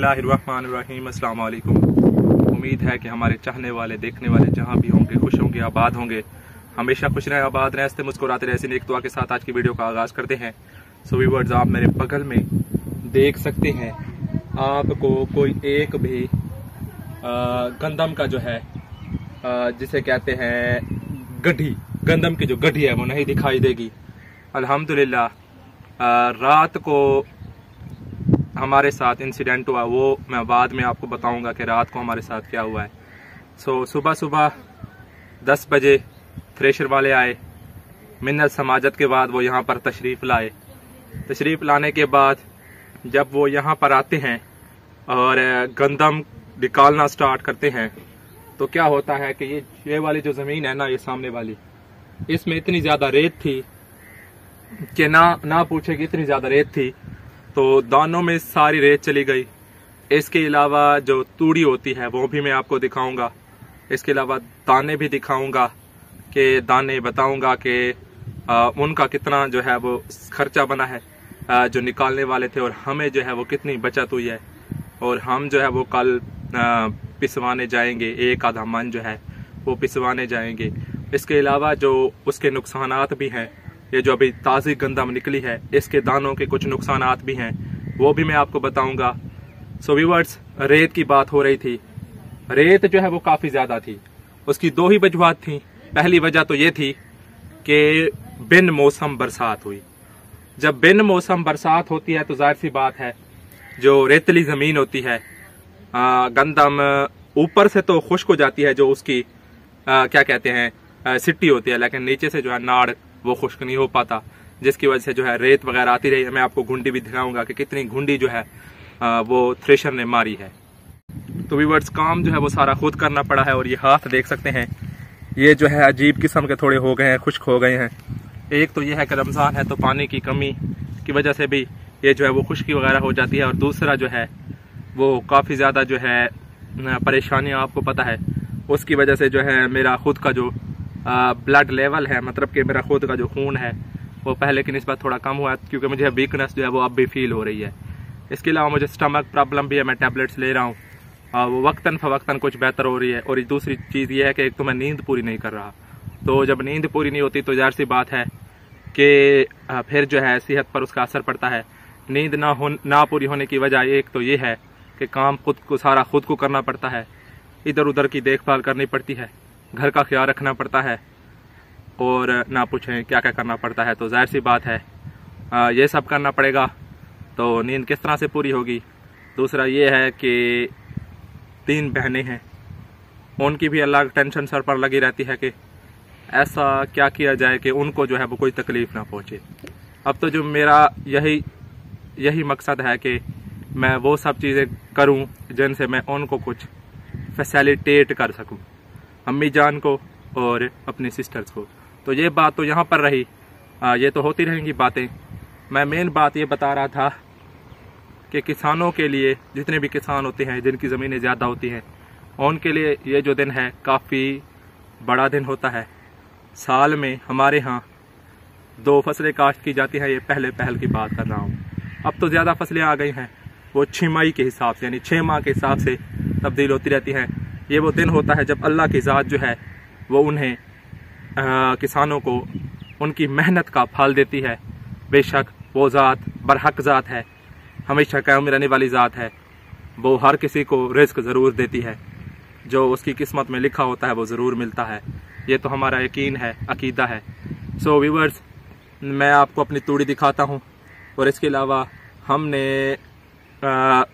बिस्मिल्लाहिर्रहमानिर्रहीम। अस्सलाम वालेकुम। उम्मीद है कि हमारे चाहने वाले देखने वाले जहाँ भी होंगे खुश होंगे, आबाद होंगे, हमेशा खुश रहें, आबाद रहें, हंसते मुस्कुराते रहें। ऐसी नेक दुआ के साथ आज की वीडियो का आगाज़ करते हैं। सो व्यूअर्स, आप मेरे बगल में देख सकते हैं, आपको कोई एक भी गंदम का जो है जिसे कहते हैं गड्ढी, गंदम की जो गड्ढी है वो नहीं दिखाई देगी। अल्हम्दुलिल्लाह रात को हमारे साथ इंसिडेंट हुआ, वो मैं बाद में आपको बताऊंगा कि रात को हमारे साथ क्या हुआ है। सुबह सुबह 10 बजे थ्रेशर वाले आए, मिन्नत समाजत के बाद वो यहाँ पर तशरीफ़ लाए। तशरीफ़ लाने के बाद जब वो यहाँ पर आते हैं और गंदम निकालना स्टार्ट करते हैं तो क्या होता है कि ये वाली जो ज़मीन है ना, ये सामने वाली, इसमें इतनी ज़्यादा रेत थी कि ना पूछे कि इतनी ज़्यादा रेत थी, तो दानों में सारी रेत चली गई। इसके अलावा जो तूड़ी होती है वो भी मैं आपको दिखाऊंगा। इसके अलावा दाने भी दिखाऊंगा कि दाने बताऊंगा कि उनका कितना जो है वो खर्चा बना है जो निकालने वाले थे, और हमें जो है वो कितनी बचत हुई है। और हम जो है वो कल पिसवाने जाएंगे, एक आधा मन जो है वो पिसवाने जाएंगे। इसके अलावा जो उसके नुकसानात भी हैं, ये जो अभी ताज़ी गंदम निकली है इसके दानों के कुछ नुकसानात भी हैं, वो भी मैं आपको बताऊंगा। सो व्यूअर्स, रेत की बात हो रही थी। रेत जो है वो काफ़ी ज़्यादा थी। उसकी दो ही वजूहात थी। पहली वजह तो ये थी कि बिन मौसम बरसात हुई। जब बिन मौसम बरसात होती है तो जाहिर सी बात है जो रेतली ज़मीन होती है, गंदम ऊपर से तो खुश्क हो जाती है, जो उसकी क्या कहते हैं सिट्टी होती है, लेकिन नीचे से जो है नाड़ वो खुश्क नहीं हो पाता, जिसकी वजह से जो है रेत वगैरह आती रही है। मैं आपको घुंडी भी दिखाऊंगा कि कितनी घुंडी जो है वो थ्रेशर ने मारी है। तो व्यूअर्स, काम जो है वो सारा खुद करना पड़ा है। और ये हाथ देख सकते हैं, ये जो है अजीब किस्म के थोड़े हो गए हैं, खुश्क हो गए हैं। एक तो ये है कि रमज़ान है तो पानी की कमी की वजह से भी ये जो है वो खुश्की वगैरह हो जाती है, और दूसरा जो है वो काफ़ी ज़्यादा जो है परेशानियाँ आपको पता है, उसकी वजह से जो है मेरा खुद का जो ब्लड लेवल है, मतलब कि मेरा खुद का जो खून है वो पहले की निस्बत थोड़ा कम हुआ है, क्योंकि मुझे वीकनेस जो है वो अब भी फील हो रही है। इसके अलावा मुझे स्टमक प्रॉब्लम भी है, मैं टैबलेट्स ले रहा हूँ, वो वक्तन फवक्तन कुछ बेहतर हो रही है। और दूसरी चीज़ ये है कि एक तो मैं नींद पूरी नहीं कर रहा, तो जब नींद पूरी नहीं होती तो जाहिर सी बात है कि फिर जो है सेहत पर उसका असर पड़ता है। नींद ना पूरी होने की वजह एक तो ये है कि काम सारा खुद को करना पड़ता है, इधर उधर की देखभाल करनी पड़ती है, घर का ख्याल रखना पड़ता है, और ना पूछें क्या क्या करना पड़ता है। तो जाहिर सी बात है ये सब करना पड़ेगा, तो नींद किस तरह से पूरी होगी। दूसरा ये है कि 3 बहनें हैं, उनकी भी अल्लाह की टेंशन सर पर लगी रहती है कि ऐसा क्या किया जाए कि उनको जो है वो कोई तकलीफ़ ना पहुँचे। अब तो जो मेरा यही मकसद है कि मैं वो सब चीज़ें करूं जिनसे मैं उनको कुछ फैसिलिटेट कर सकूं, अम्मी जान को और अपनी सिस्टर्स को। तो ये बात तो यहाँ पर रही, ये तो होती रहेंगी बातें। मैं मेन बात ये बता रहा था कि किसानों के लिए, जितने भी किसान होते हैं जिनकी ज़मीनें ज़्यादा होती हैं, उनके लिए ये जो दिन है काफ़ी बड़ा दिन होता है। साल में हमारे यहाँ 2 फसलें काश्त की जाती हैं, ये पहल की बात कर रहा हूँ। अब तो ज़्यादा फसलें आ गई हैं, वो छिमाही के हिसाब से, यानी 6 माह के हिसाब से तब्दील होती रहती हैं। ये वो दिन होता है जब अल्लाह की ज़ात जो है वो उन्हें किसानों को उनकी मेहनत का फल देती है। बेशक वो ज़ात बरहक ज़ात है, हमेशा कायम रहने वाली ज़ात है, वो हर किसी को रिज़्क ज़रूर देती है, जो उसकी किस्मत में लिखा होता है वो ज़रूर मिलता है। ये तो हमारा यकीन है, अकीदा है। सो व्यूअर्स, मैं आपको अपनी तूड़ी दिखाता हूँ, और इसके अलावा हमने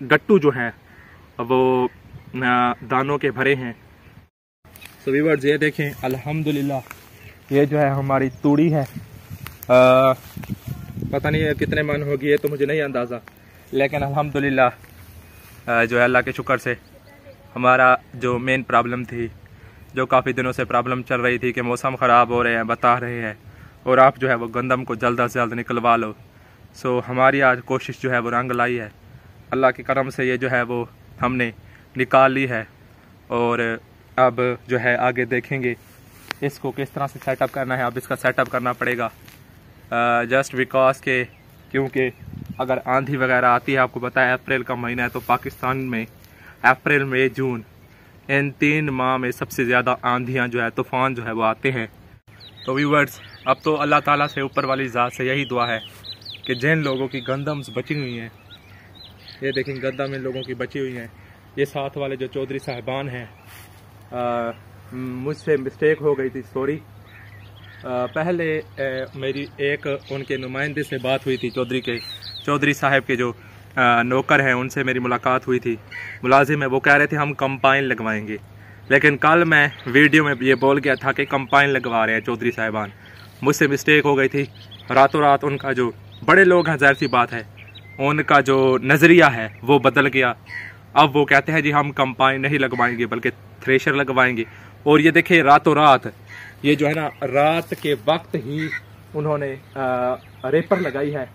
गट्टू जो हैं वो दानों के भरे हैं। सो व्यूअर्स, ये देखें, अल्हम्दुलिल्लाह ये जो है हमारी तूड़ी है। पता नहीं कितने मन होगी, ये तो मुझे नहीं अंदाज़ा, लेकिन अल्हम्दुलिल्लाह जो है अल्लाह के शुक्र से हमारा जो मेन प्रॉब्लम थी, जो काफ़ी दिनों से प्रॉब्लम चल रही थी कि मौसम ख़राब हो रहे हैं, बता रहे हैं, और आप जो है वो गंदम को जल्द से जल्द निकलवा लो। सो हमारी आज कोशिश जो है वो रंग लाई है। अल्लाह के करम से ये जो है वो हमने निकाल ली है, और अब जो है आगे देखेंगे इसको किस तरह से सेटअप करना है। अब इसका सेटअप करना पड़ेगा जस्ट बिकॉज के क्योंकि अगर आंधी वगैरह आती है, आपको पता है अप्रैल का महीना है, तो पाकिस्तान में अप्रैल मई जून इन 3 माह में सबसे ज़्यादा आंधियाँ जो है, तूफ़ान जो है वो आते हैं। तो व्यूअर्स, अब तो अल्लाह ताला से, ऊपर वाली ज़ात से यही दुआ है कि जिन लोगों की गंदम्स बची हुई हैं, ये देखें गंदम इन लोगों की बची हुई हैं। ये साथ वाले जो चौधरी साहिबान हैं, मुझसे मिस्टेक हो गई थी, सॉरी। पहले मेरी एक उनके नुमाइंदे से बात हुई थी, चौधरी साहब के जो नौकर हैं, उनसे मेरी मुलाकात हुई थी। मुलाजिम है, वो कह रहे थे हम कंपाइन लगवाएंगे, लेकिन कल मैं वीडियो में ये बोल गया था कि कंपाइन लगवा रहे हैं चौधरी साहिबान। मुझसे मिस्टेक हो गई थी। रातों रात उनका जो, बड़े लोग हैं, ज़ाहिर सी बात है, उनका जो नज़रिया है वो बदल गया। अब वो कहते हैं जी हम कंपाइन नहीं लगवाएंगे बल्कि थ्रेशर लगवाएंगे। और ये देखिए रातों रात, ये जो है ना, रात के वक्त ही उन्होंने रेपर लगाई है।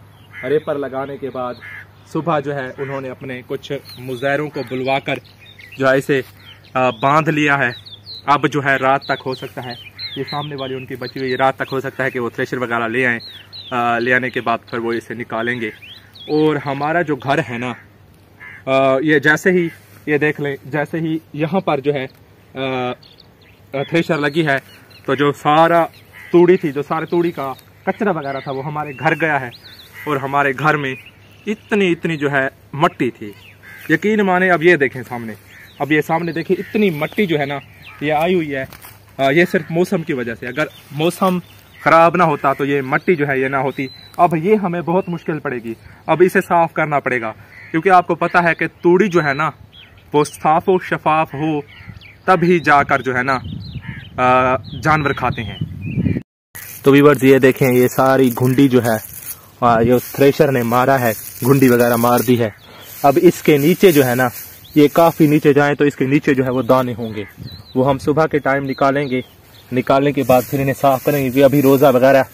रेपर लगाने के बाद सुबह जो है उन्होंने अपने कुछ मुज़ाहिरों को बुलवाकर जो है इसे बांध लिया है। अब जो है रात तक हो सकता है, ये सामने वाली उनकी बची हुई, रात तक हो सकता है कि वो थ्रेशर वगैरह ले आएँ। ले आने के बाद फिर वो इसे निकालेंगे। और हमारा जो घर है ना, ये जैसे ही, ये देख लें, जैसे ही यहाँ पर जो है थ्रेशर लगी है, तो जो सारा तूड़ी थी, जो सारे तूड़ी का कचरा वगैरह था, वो हमारे घर गया है। और हमारे घर में इतनी जो है मट्टी थी, यकीन माने। अब ये देखें सामने, अब ये सामने देखिए, इतनी मट्टी जो है ना, ये आई हुई है। ये सिर्फ मौसम की वजह से, अगर मौसम ख़राब ना होता तो ये मट्टी जो है ये ना होती। अब ये हमें बहुत मुश्किल पड़ेगी, अब इसे साफ़ करना पड़ेगा, क्योंकि आपको पता है कि तूड़ी जो है ना, वो साफ़ और शफाफ हो तभी जाकर जो है ना जानवर खाते हैं। तो व्यूअर्स, ये देखें, ये सारी घुंडी जो है ये थ्रेशर ने मारा है, घुंडी वगैरह मार दी है। अब इसके नीचे जो है ना, ये काफ़ी नीचे जाएं तो इसके नीचे जो है वो दाने होंगे, वो हम सुबह के टाइम निकालेंगे। निकालने के बाद फिर इन्हें साफ़ करेंगे, क्योंकि अभी रोज़ा वगैरह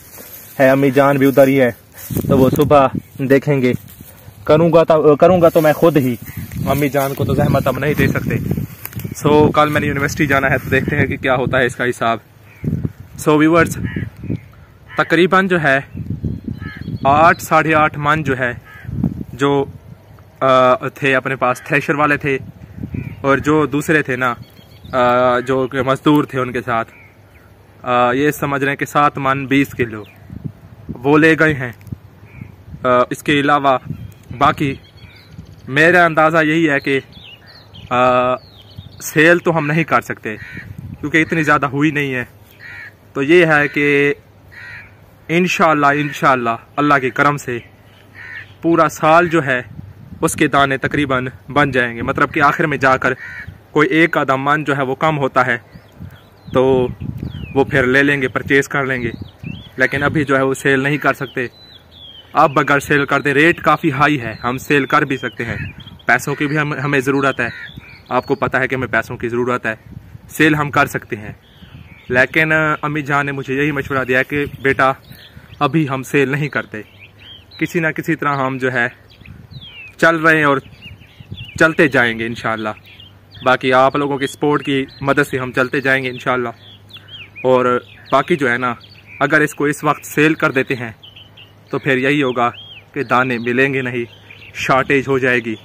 है, अम्मी जान भी उधर ही है, तो वो सुबह देखेंगे। करूँगा तो मैं खुद ही, अम्मी जान को तो जहमत अब नहीं दे सकते। सो कल मैंने यूनिवर्सिटी जाना है, तो देखते हैं कि क्या होता है इसका हिसाब। सो व्यूअर्स, तकरीबन जो है 8 साढ़े 8 मन जो है, जो थे अपने पास, थ्रेशर वाले थे, और जो दूसरे थे ना, जो मजदूर थे उनके साथ, ये समझ रहे हैं कि 7 मन 20 किलो वो ले गए हैं। इसके अलावा बाकी मेरा अंदाज़ा यही है कि सेल तो हम नहीं कर सकते, क्योंकि इतनी ज़्यादा हुई नहीं है। तो ये है कि इंशाअल्लाह अल्लाह के करम से पूरा साल जो है उसके दाने तकरीबन बन जाएंगे। मतलब कि आखिर में जाकर कोई एक आधा मन जो है वो कम होता है, तो वो फिर ले लेंगे, परचेज कर लेंगे। लेकिन अभी जो है वो सेल नहीं कर सकते। अब अगर सेल कर दे, रेट काफ़ी हाई है, हम सेल कर भी सकते हैं। पैसों की भी हमें ज़रूरत है, आपको पता है कि हमें पैसों की ज़रूरत है, सेल हम कर सकते हैं। लेकिन अम्मी जान ने मुझे यही मशवरा दिया कि बेटा अभी हम सेल नहीं करते, किसी ना किसी तरह हम जो है चल रहे हैं और चलते जाएंगे इंशाअल्लाह। बाकी आप लोगों की सपोर्ट की मदद से हम चलते जाएंगे इंशाअल्लाह। और बाकी जो है ना, अगर इसको इस वक्त सेल कर देते हैं तो फिर यही होगा कि दाने मिलेंगे नहीं, शॉर्टेज हो जाएगी।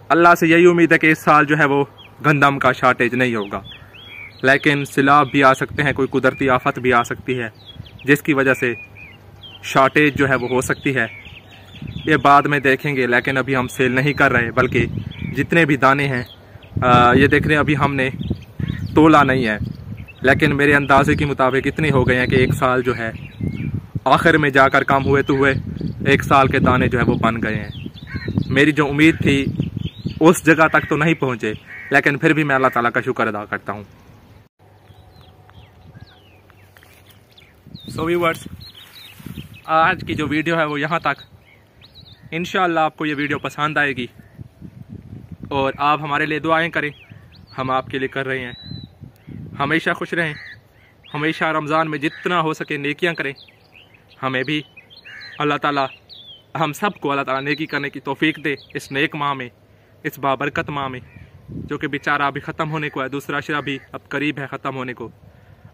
अल्लाह से यही उम्मीद है कि इस साल जो है वो गंदम का शॉर्टेज नहीं होगा, लेकिन सैलाब भी आ सकते हैं, कोई कुदरती आफत भी आ सकती है जिसकी वजह से शॉर्टेज जो है वो हो सकती है। ये बाद में देखेंगे, लेकिन अभी हम सेल नहीं कर रहे, बल्कि जितने भी दाने हैं ये देख रहे हैं, अभी हमने तोला नहीं है, लेकिन मेरे अंदाजे के मुताबिक इतने हो गए हैं कि एक साल जो है आखिर में जाकर कम हुए तो हुए, एक साल के दाने जो है वो बन गए हैं। मेरी जो उम्मीद थी उस जगह तक तो नहीं पहुँचे, लेकिन फिर भी मैं अल्लाह ताला का शुक्र अदा करता हूँ। सो व्यूअर्स, आज की जो वीडियो है वो यहाँ तक। इंशाअल्लाह आपको ये वीडियो पसंद आएगी और आप हमारे लिए दुआएं करें, हम आपके लिए कर रहे हैं। हमेशा खुश रहें, हमेशा रमज़ान में जितना हो सके नेकियां करें। हमें भी अल्लाह ताला, हम सबको अल्लाह ताला नेकी करने की तौफीक दे इस नेक माह में, इस बाबरकत माह में, जो कि बेचारा अभी ख़त्म होने को है, दूसरा अशरा भी अब करीब है ख़त्म होने को।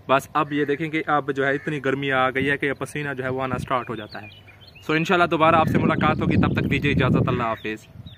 बस अब ये देखें कि अब जो है इतनी गर्मी आ गई है कि पसीना जो है वो आना स्टार्ट हो जाता है। सो इंशाल्लाह दोबारा आपसे मुलाकात होगी, तब तक दीजिए इजाज़त। अल्लाह हाफिज़।